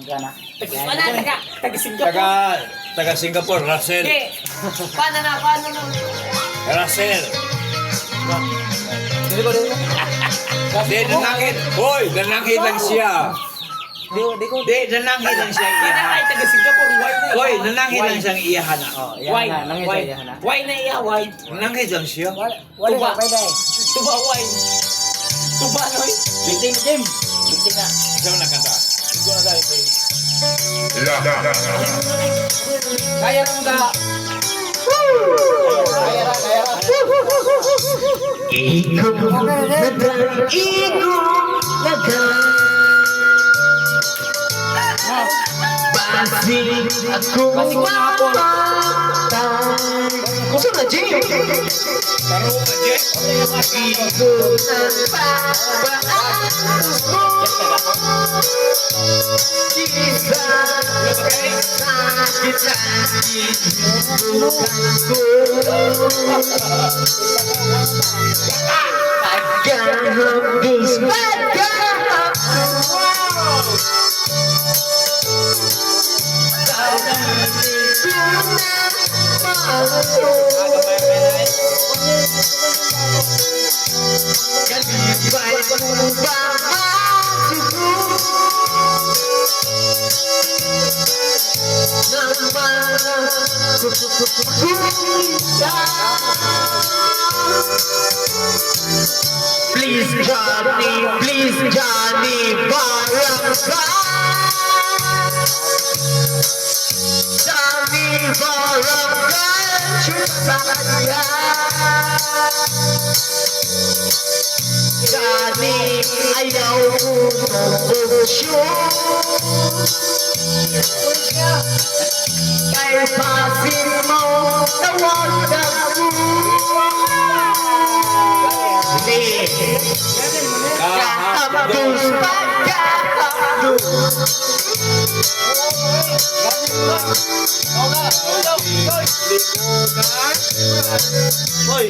Gana. Taga Singapore, Russell. Hindi. Paano na? Russell. Dili ko. Di, nanangit. Hoy, nanangit lang siya. Di ko. Di, nanangit lang siya Paano iyahan. na? Taga Singapore, why na? Hoy, nanangit lang siyang iyahan. Oh, Why? yan na. Nangit Why? yan na. Why na iya? Why? Nanangit lang siya. Wala Tuba. ka pwede. Tuba, why? Tuba, noy? Biting. Biting na. Saan na kanta? Hindi na dahil pwede. Kaya rin ka. Kaya ra. Basig ako Basig mo na ako. Gusto na, Jay? Taro ka, Jet. Ikot ang pabaan mo Isa sakit ang inubukan ko Pagkahapos Please Johnny, barangay Johnny barangay Chupaya Johnny ayaw umubusyon Kay pasin mo tawag Kahabdos pagkahabdos Hoy.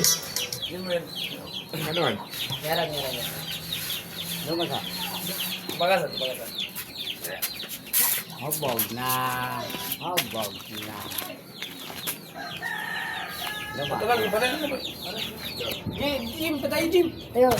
Ano man? Yaran. Lumag ka. Bagasan. Habog na. Lumag. Jim, patay Jim. Ayun.